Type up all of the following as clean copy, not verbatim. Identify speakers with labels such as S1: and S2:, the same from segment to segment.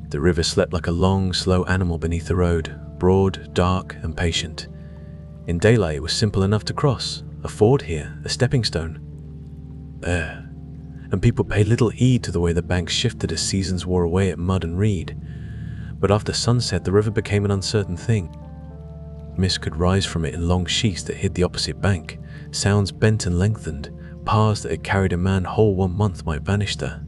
S1: The river slept like a long, slow animal beneath the road, broad, dark, and patient. In daylight, it was simple enough to cross. A ford here, a stepping stone. There. And people paid little heed to the way the bank shifted as seasons wore away at mud and reed. But after sunset, the river became an uncertain thing. Mist could rise from it in long sheets that hid the opposite bank. Sounds bent and lengthened. Paths that had carried a man whole 1 month might vanish there.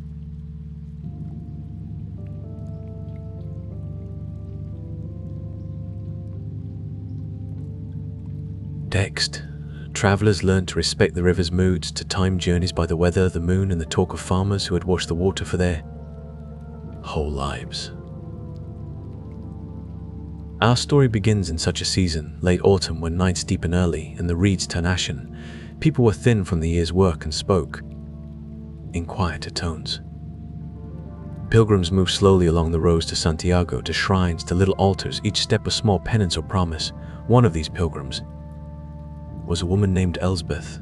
S1: Next, travelers learned to respect the river's moods, to time journeys by the weather, the moon, and the talk of farmers who had watched the water for their whole lives. Our story begins in such a season, late autumn, when nights deepen early and the reeds turn ashen. People were thin from the year's work and spoke in quieter tones. Pilgrims moved slowly along the roads to Santiago, to shrines, to little altars, each step a small penance or promise. One of these pilgrims was a woman named Elsbeth.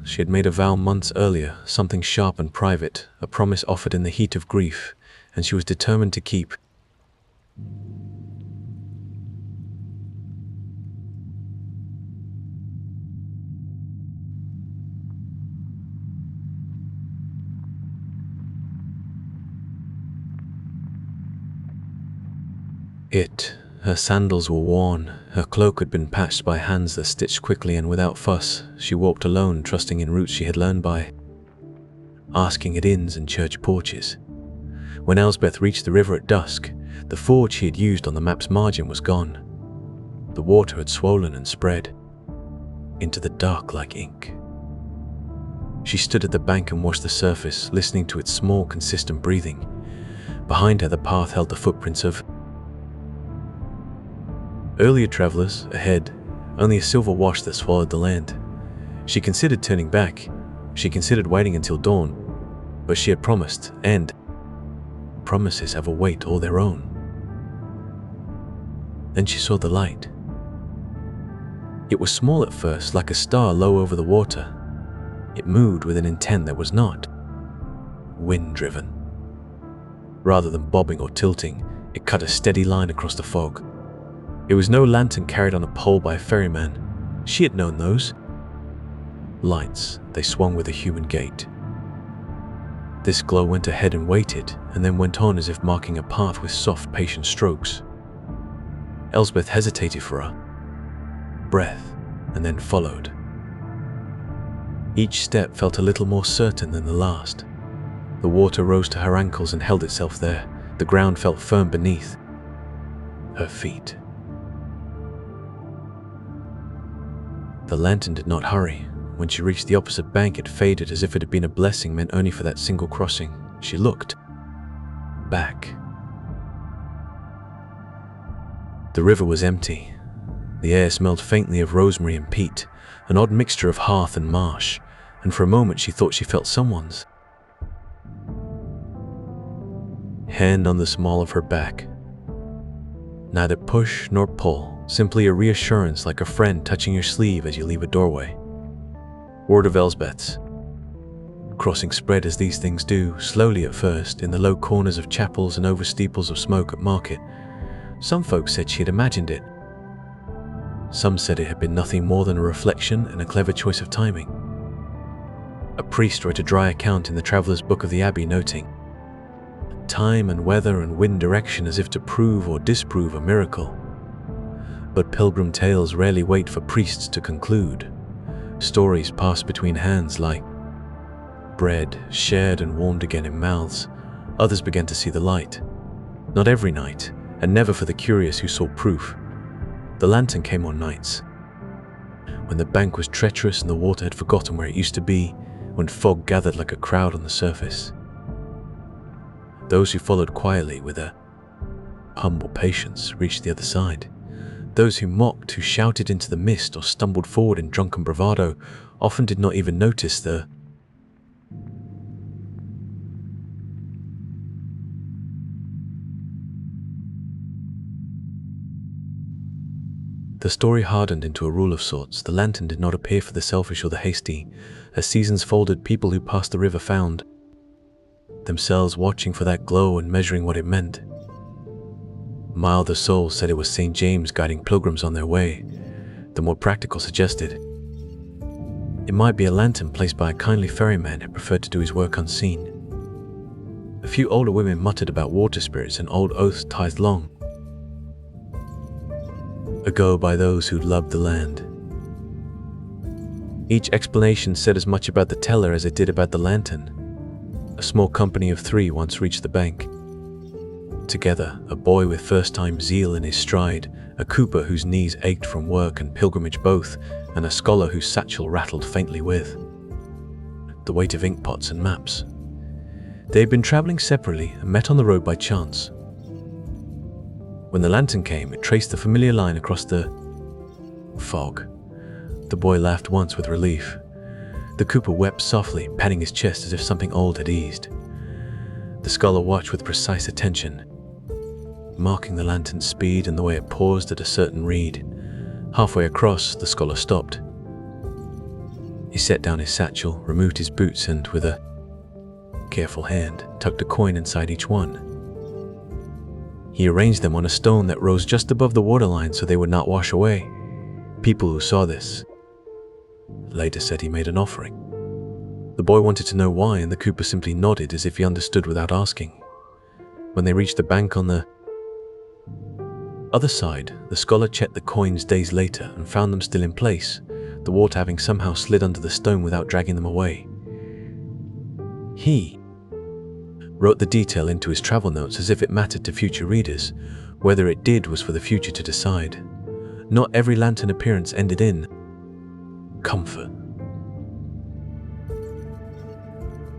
S1: She had made a vow months earlier, something sharp and private, a promise offered in the heat of grief, and she was determined to keep. Her sandals were worn, her cloak had been patched by hands that stitched quickly and without fuss. She walked alone, trusting in routes she had learned by asking at inns and church porches. When Elsbeth reached the river at dusk, the ford she had used on the map's margin was gone. The water had swollen and spread into the dark like ink. She stood at the bank and watched the surface, listening to its small, consistent breathing. Behind her, the path held the footprints of earlier travelers. Ahead, only a silver wash that swallowed the land. She considered turning back. She considered waiting until dawn. But she had promised, and promises have a weight all their own. Then she saw the light. It was small at first, like a star low over the water. It moved with an intent that was not wind-driven. Rather than bobbing or tilting, it cut a steady line across the fog. It was no lantern carried on a pole by a ferryman. She had known those lights. They swung with a human gait. This glow went ahead and waited, and then went on as if marking a path with soft, patient strokes. Elsbeth hesitated for a breath, and then followed. Each step felt a little more certain than the last. The water rose to her ankles and held itself there. The ground felt firm beneath her feet. The lantern did not hurry. When she reached the opposite bank, it faded as if it had been a blessing meant only for that single crossing. She looked back. The river was empty. The air smelled faintly of rosemary and peat, an odd mixture of hearth and marsh, and for a moment she thought she felt someone's hand on the small of her back. Neither push nor pull, simply a reassurance, like a friend touching your sleeve as you leave a doorway. Word of Elsbeth's crossing spread as these things do, slowly at first, in the low corners of chapels and over steeples of smoke at market. Some folks said she had imagined it. Some said it had been nothing more than a reflection and a clever choice of timing. A priest wrote a dry account in the Traveller's Book of the Abbey, noting time and weather and wind direction as if to prove or disprove a miracle. But pilgrim tales rarely wait for priests to conclude. Stories pass between hands like bread, shared and warmed again in mouths. Others began to see the light. Not every night, and never for the curious who sought proof. The lantern came on nights when the bank was treacherous and the water had forgotten where it used to be, when fog gathered like a crowd on the surface. Those who followed quietly with a humble patience reached the other side. Those who mocked, who shouted into the mist or stumbled forward in drunken bravado, often did not even notice the The story hardened into a rule of sorts. The lantern did not appear for the selfish or the hasty. As seasons folded, people who passed the river found themselves watching for that glow and measuring what it meant. Milder souls said it was St. James guiding pilgrims on their way. The more practical suggested it might be a lantern placed by a kindly ferryman who preferred to do his work unseen. A few older women muttered about water spirits and old oaths tithed long ago by those who'd loved the land. Each explanation said as much about the teller as it did about the lantern. A small company of 3 once reached the bank. Together, a boy with first-time zeal in his stride, a cooper whose knees ached from work and pilgrimage both, and a scholar whose satchel rattled faintly with the weight of inkpots and maps. They had been traveling separately and met on the road by chance. When the lantern came, it traced the familiar line across the fog. The boy laughed once with relief. The cooper wept softly, patting his chest as if something old had eased. The scholar watched with precise attention, marking the lantern's speed and the way it paused at a certain reed. Halfway across, the scholar stopped. He set down his satchel, removed his boots, and with a careful hand, tucked a coin inside each one. He arranged them on a stone that rose just above the waterline so they would not wash away. People who saw this later said he made an offering. The boy wanted to know why, and the cooper simply nodded as if he understood without asking. When they reached the bank on the other side, the scholar checked the coins days later and found them still in place, the water having somehow slid under the stone without dragging them away. He wrote the detail into his travel notes as if it mattered to future readers. Whether it did was for the future to decide. Not every lantern appearance ended in comfort.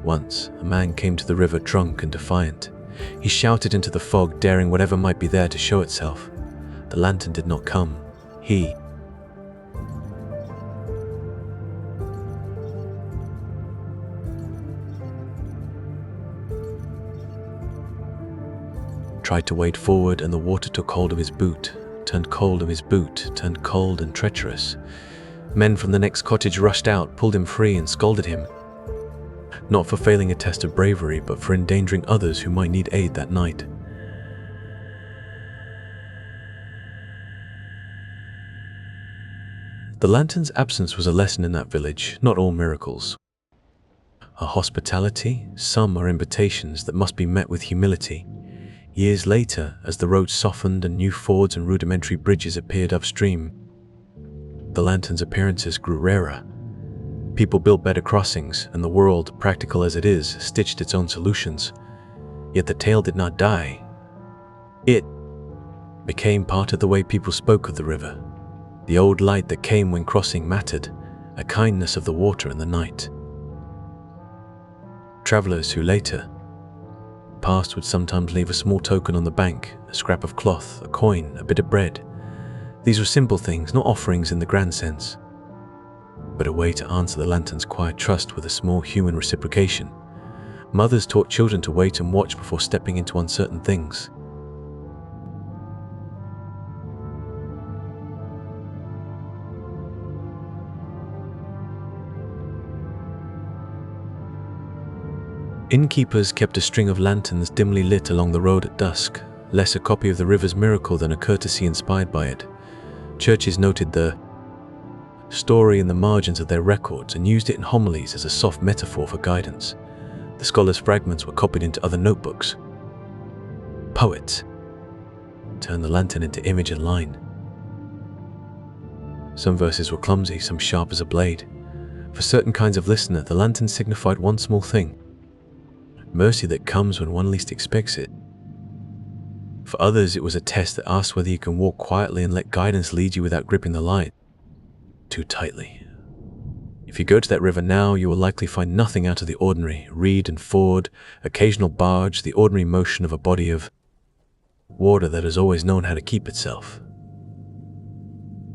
S1: Once, a man came to the river drunk and defiant. He shouted into the fog, daring whatever might be there to show itself. The lantern did not come. He tried to wade forward, and the water took hold of his boot, turned cold of his boot, turned cold and treacherous. Men from the next cottage rushed out, pulled him free, and scolded him. Not for failing a test of bravery, but for endangering others who might need aid that night. The lantern's absence was a lesson in that village. Not all miracles are hospitality. Some are invitations that must be met with humility. Years later, as the road softened and new fords and rudimentary bridges appeared upstream, the lantern's appearances grew rarer. People built better crossings, and the world, practical as it is, stitched its own solutions. Yet the tale did not die. It became part of the way people spoke of the river. The old light that came when crossing mattered, a kindness of the water and the night. Travelers who later passed would sometimes leave a small token on the bank, a scrap of cloth, a coin, a bit of bread. These were simple things, not offerings in the grand sense, but a way to answer the lantern's quiet trust with a small human reciprocation. Mothers taught children to wait and watch before stepping into uncertain things. Innkeepers kept a string of lanterns dimly lit along the road at dusk, less a copy of the river's miracle than a courtesy inspired by it. Churches noted the story in the margins of their records and used it in homilies as a soft metaphor for guidance. The scholars' fragments were copied into other notebooks. Poets turned the lantern into image and line. Some verses were clumsy, some sharp as a blade. For certain kinds of listener, the lantern signified one small thing: mercy that comes when one least expects it. For others, it was a test that asked whether you can walk quietly and let guidance lead you without gripping the light too tightly. If you go to that river now, you will likely find nothing out of the ordinary. Reed and ford, occasional barge, the ordinary motion of a body of water that has always known how to keep itself.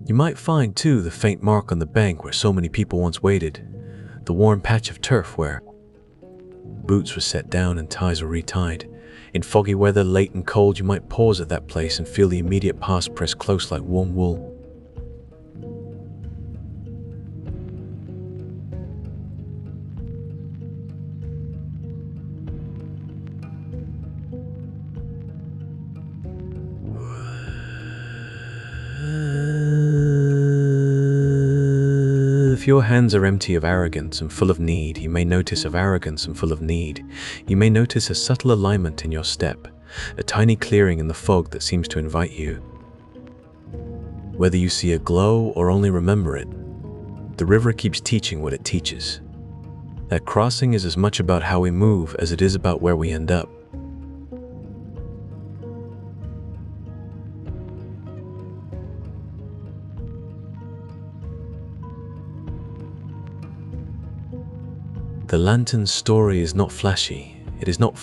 S1: You might find, too, the faint mark on the bank where so many people once waded, the worn patch of turf where boots were set down and ties were retied. In foggy weather, late and cold, you might pause at that place and feel the immediate past press close like warm wool. If your hands are empty of arrogance and full of need, you may notice You may notice a subtle alignment in your step, a tiny clearing in the fog that seems to invite you. Whether you see a glow or only remember it, the river keeps teaching what it teaches. That crossing is as much about how we move as it is about where we end up. The lantern's story is not flashy. It is not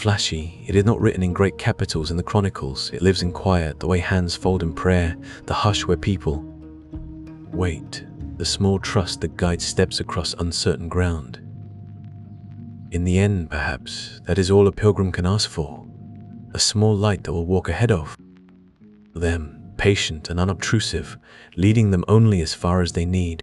S1: written in great capitals in the chronicles. It lives in quiet, the way hands fold in prayer, the hush where people wait, the small trust that guides steps across uncertain ground. In the end, perhaps, that is all a pilgrim can ask for. A small light that will walk ahead of them, patient and unobtrusive, leading them only as far as they need.